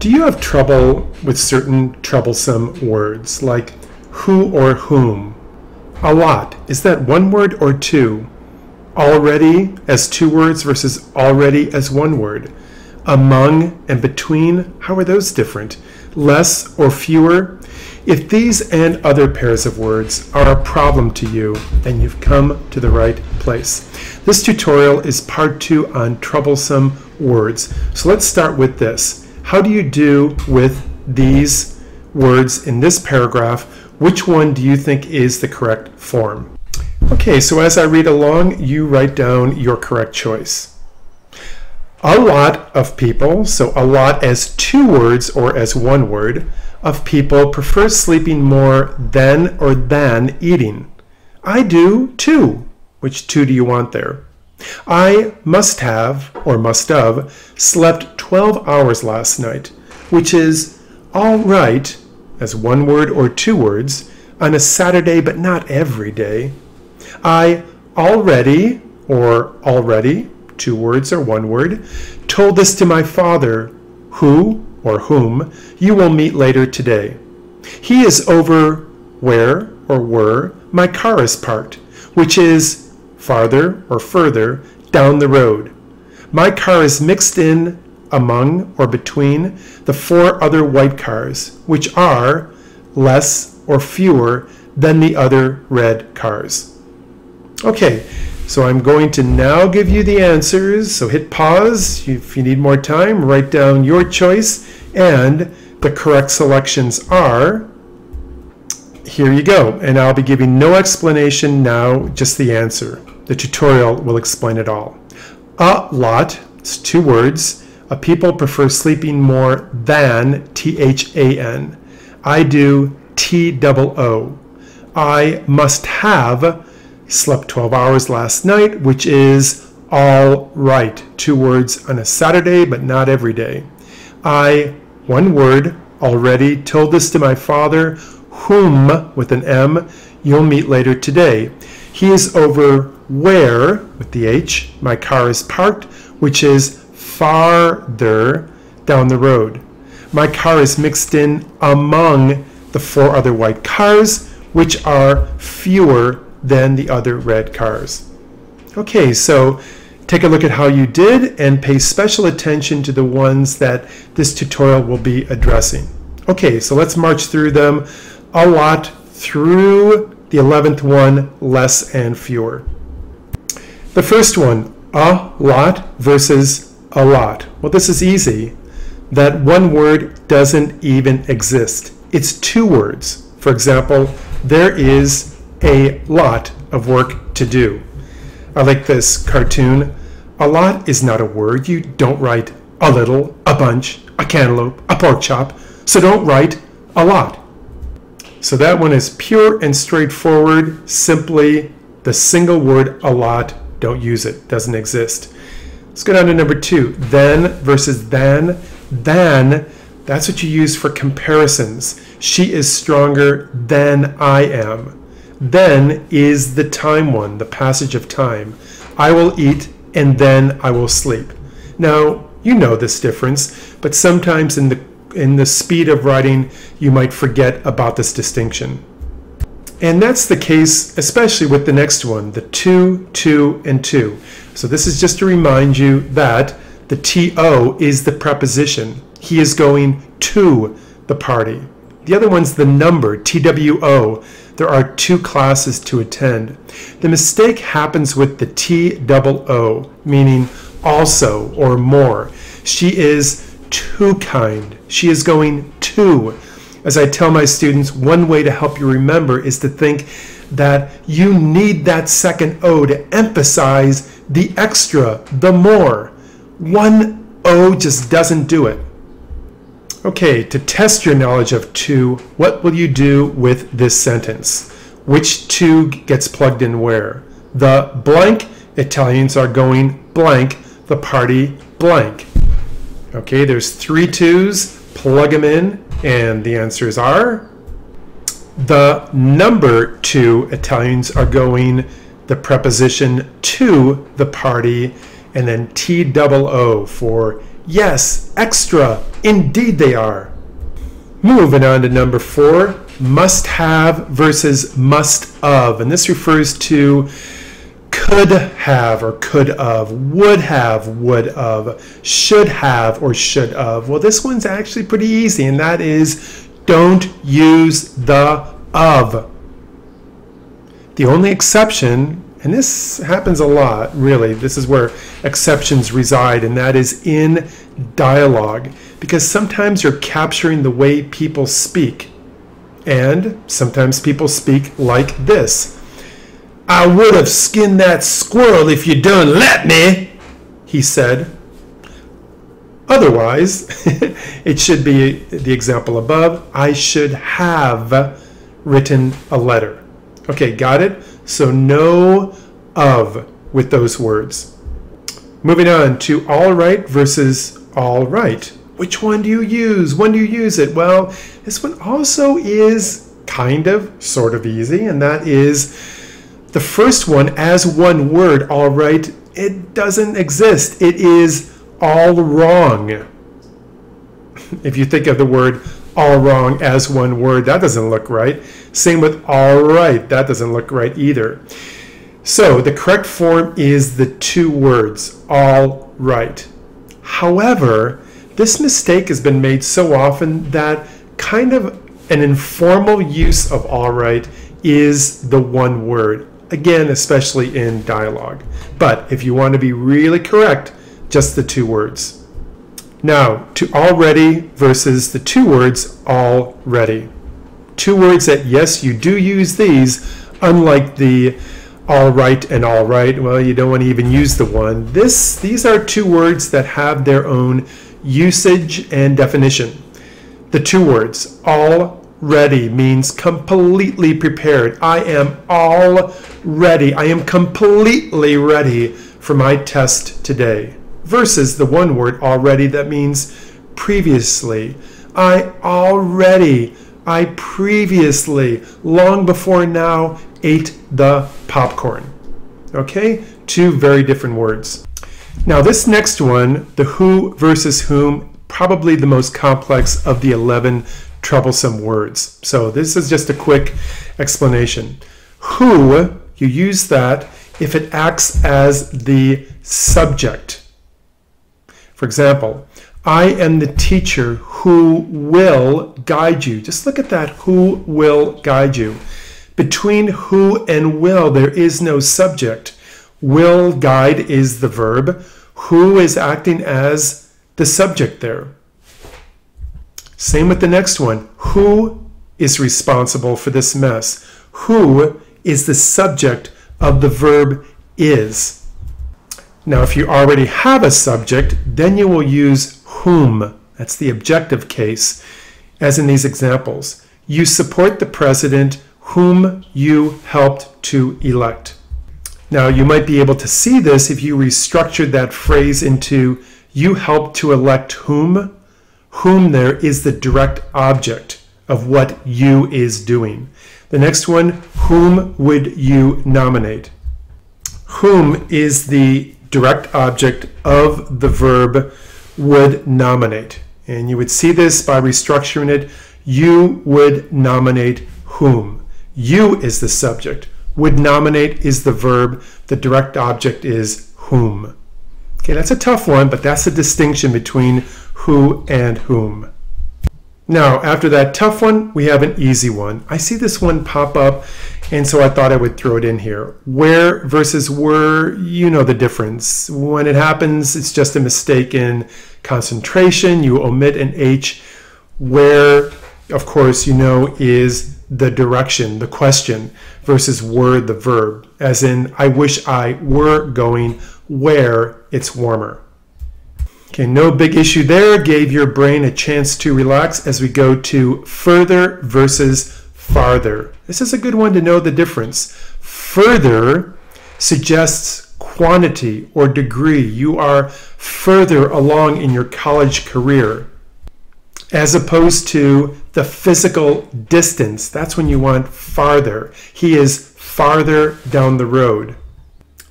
Do you have trouble with certain troublesome words like who or whom? A lot, is that one word or two? Already as two words versus already as one word. Among and between, how are those different? Less or fewer? If these and other pairs of words are a problem to you, then you've come to the right place. This tutorial is part 2 on troublesome words. So let's start with this. How do you do with these words in this paragraph? Which one do you think is the correct form? Okay, so as I read along, you write down your correct choice. A lot of people, so a lot as two words or as one word, of people prefer sleeping more than or than eating. I do too. Which two do you want there? I must have, or must have, slept 12 hours last night, which is all right, as one word or two words, on a Saturday but not every day. I already, or already, two words or one word, told this to my father, who or whom you will meet later today. He is over where or were my car is parked, which is farther or further down the road. My car is mixed in among or between the 4 other white cars, which are less or fewer than the other red cars. Okay, so I'm going to now give you the answers, so hit pause if you need more time, write down your choice, and the correct selections are, here you go, and I'll be giving no explanation now, just the answer. The tutorial will explain it all. A lot, it's two words, people prefer sleeping more than, T-H-A-N. I do, T-double-O. I must have slept 12 hours last night, which is all right. Two words on a Saturday, but not every day. I, one word, already told this to my father, whom, with an M, you'll meet later today. He is over where, with the H, my car is parked, which is farther down the road. My car is mixed in among the 4 other white cars, which are fewer than the other red cars. Okay, so take a look at how you did and pay special attention to the ones that this tutorial will be addressing. Okay, so let's march through them a lot through the 11th one, less and fewer. The first one, a lot versus a lot. Well, this is easy. That one word doesn't even exist. It's two words. For example, there is a lot of work to do. I like this cartoon. A lot is not a word. You don't write a little, a bunch, a cantaloupe, a pork chop. So don't write a lot. So that one is pure and straightforward. Simply the single word a lot. Don't use it. Doesn't exist. Let's go down to number 2. Then versus than. Than, that's what you use for comparisons. She is stronger than I am. Then is the time one, the passage of time. I will eat and then I will sleep. Now, you know this difference, but sometimes in the speed of writing, you might forget about this distinction. And that's the case, especially with the next one, the two, and two. So this is just to remind you that the to is the preposition. He is going to the party. The other one's the number, two. There are 2 classes to attend. The mistake happens with the T-double-O, meaning also or more. She is too kind. She is going to. As I tell my students, one way to help you remember is to think that you need that second O to emphasize the extra, the more. One O just doesn't do it. Okay, to test your knowledge of to, what will you do with this sentence? Which to gets plugged in where? The blank Italians are going blank, the party blank. Okay, there's 3 twos, plug them in, and the answers are the number 2 Italians are going the preposition to the party, and then T-double-O for Yes, extra. Indeed they are. Moving on to number 4, must have versus must of. And this refers to could have or could of, would of, should have or should of. Well, this one's actually pretty easy, and that is don't use the of. The only exception, and this happens a lot, really, this is where exceptions reside, and that is in dialogue, because sometimes you're capturing the way people speak, and sometimes people speak like this. I would have skinned that squirrel if you done let me, he said. Otherwise, it should be the example above. I should have written a letter. Okay, got it? So no of with those words. Moving on to all right versus all right. Which one do you use? When do you use it? Well, this one also is kind of, sort of easy, and that is the first one as one word, all right. It doesn't exist. It is all wrong. If you think of the word all wrong as one word, that doesn't look right. Same with all right. That doesn't look right either. So the correct form is the 2 words, all right. However, this mistake has been made so often that kind of an informal use of all right is the 1 word. Again, especially in dialogue. But if you want to be really correct, just the 2 words. Now, to already versus the 2 words already. 2 words that, yes, you do use these, unlike the all right and all right. Well, you don't want to even use the one. These are 2 words that have their own usage and definition. The 2 words, already, means completely prepared. I am all ready. I am completely ready for my test today. Versus the 1 word already that means previously. I previously, long before now, ate the popcorn. Okay? 2 very different words. Now this next one, the who versus whom, probably the most complex of the 11 troublesome words. So this is just a quick explanation. Who, you use that if it acts as the subject. For example, I am the teacher who will guide you. Just look at that, who will guide you. Between who and will, there is no subject. Will guide is the verb. Who is acting as the subject there. Same with the next one. Who is responsible for this mess? Who is the subject of the verb is. Now, if you already have a subject, then you will use whom. That's the objective case, as in these examples. You support the president whom you helped to elect. Now, you might be able to see this if you restructured that phrase into you helped to elect whom. Whom there is the direct object of what you is doing. The next one, whom would you nominate? Whom is the direct object of the verb would nominate. And you would see this by restructuring it. You would nominate whom. You is the subject. Would nominate is the verb. The direct object is whom. Okay, that's a tough one, but that's the distinction between who and whom. Now, after that tough one, we have an easy one. I see this one pop up, and so I thought I would throw it in here. Where versus were, you know the difference. When it happens, it's just a mistake in concentration. You omit an H. Where, of course, you know, is the direction, the question, versus were, the verb. As in, I wish I were going where it's warmer. Okay, no big issue there. Gave your brain a chance to relax as we go to further versus farther. This is a good one to know the difference. Further suggests quantity or degree. You are further along in your college career, as opposed to the physical distance. That's when you want farther. He is farther down the road.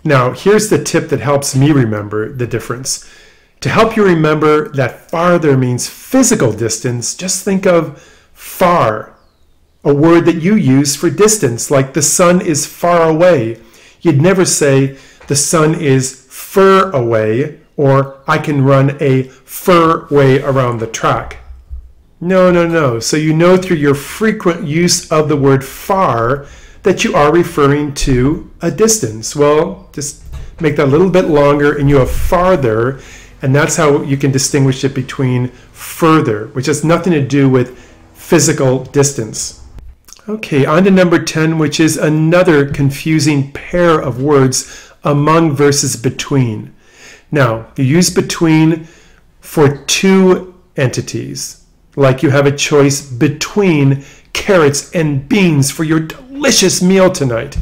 Now, here's the tip that helps me remember the difference. To help you remember that farther means physical distance, just think of far, a word that you use for distance, like the sun is far away. You'd never say the sun is fur away, or I can run a fur way around the track. No, no, no. So you know through your frequent use of the word far that you are referring to a distance. Well, just make that a little bit longer and you have farther, and that's how you can distinguish it between further, which has nothing to do with physical distance. Okay, on to number 10, which is another confusing pair of words, among versus between. Now, you use between for two entities, like you have a choice between carrots and beans for your delicious meal tonight.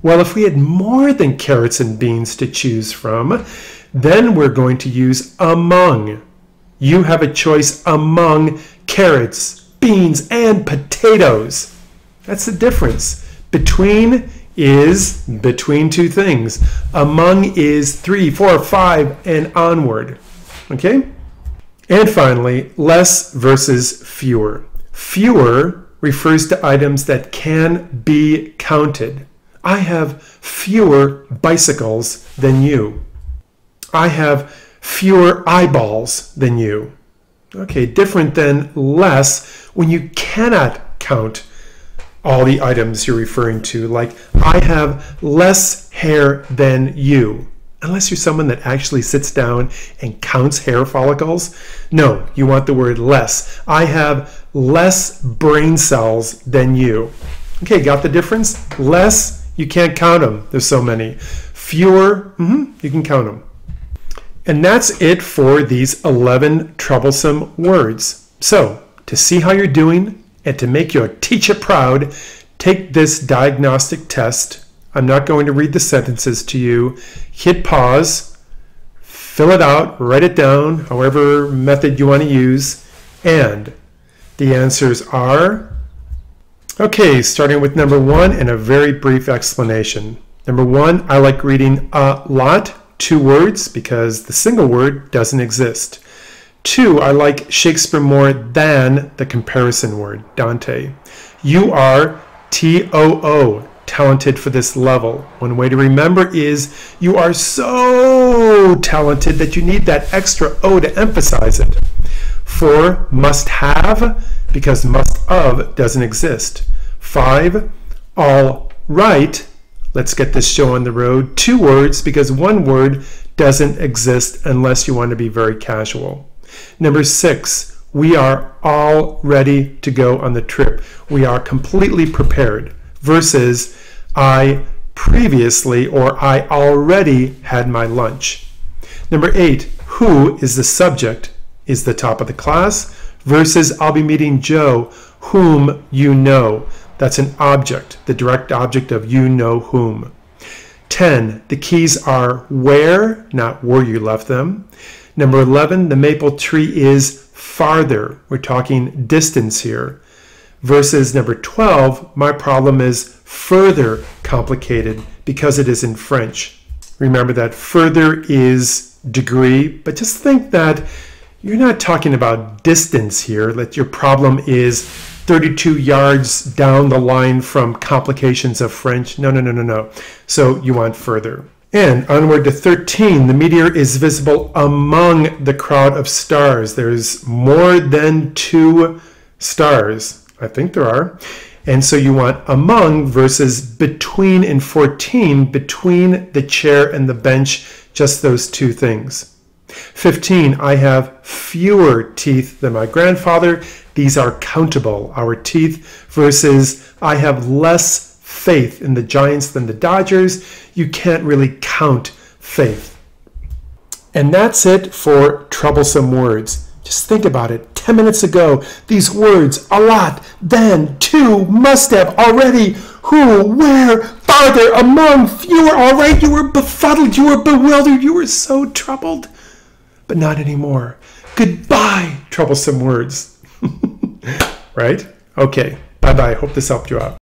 Well, if we had more than carrots and beans to choose from, then we're going to use among. You have a choice among carrots, beans, and potatoes. That's the difference. Between is between two things. Among is 3, 4, 5, and onward. Okay? And finally, less versus fewer. Fewer refers to items that can be counted. I have fewer bicycles than you. I have fewer eyeballs than you. Okay, different than less when you cannot count all the items you're referring to, like I have less hair than you. Unless you're someone that actually sits down and counts hair follicles. No, you want the word less. I have less brain cells than you. Okay, got the difference? Less, you can't count them. There's so many. Fewer, you can count them. And that's it for these 11 troublesome words. So, to see how you're doing and to make your teacher proud, take this diagnostic test. I'm not going to read the sentences to you. Hit pause, fill it out, write it down, however method you want to use, and the answers are, okay, starting with number 1 and a very brief explanation. Number 1, I like reading a lot, 2 words, because the single word doesn't exist. 2, I like Shakespeare more than the comparison word, Dante. You are T-O-O, talented for this level. One way to remember is you are so talented that you need that extra O to emphasize it. 4, must have, because must of doesn't exist. 5, all right, let's get this show on the road. 2 words, because 1 word doesn't exist unless you want to be very casual. Number 6, we are all ready to go on the trip. We are completely prepared versus I previously or I already had my lunch. Number 8, who is the subject is the top of the class versus I'll be meeting Joe, whom you know. That's an object, the direct object of you know whom. 10, the keys are where, not where you left them. Number 11, the maple tree is farther. We're talking distance here. Versus number 12, my problem is further complicated because it is in French. Remember that further is degree, but just think that you're not talking about distance here, that your problem is 32 yards down the line from complications of French. No, no, no, no, no. So you want further. And onward to 13, the meteor is visible among the crowd of stars. There's more than 2 stars. I think there are. And so you want among versus between in 14, between the chair and the bench, just those 2 things. 15, I have fewer teeth than my grandfather. These are countable, our teeth, versus I have less faith in the Giants than the Dodgers. You can't really count faith. And that's it for troublesome words. Just think about it. 10 minutes ago, these words, a lot, then, to, must have, already, who, where, farther, among, fewer, all right, you were befuddled, you were bewildered, you were so troubled. But not anymore. Goodbye, troublesome words. Right? Okay. Bye-bye. Hope this helped you out.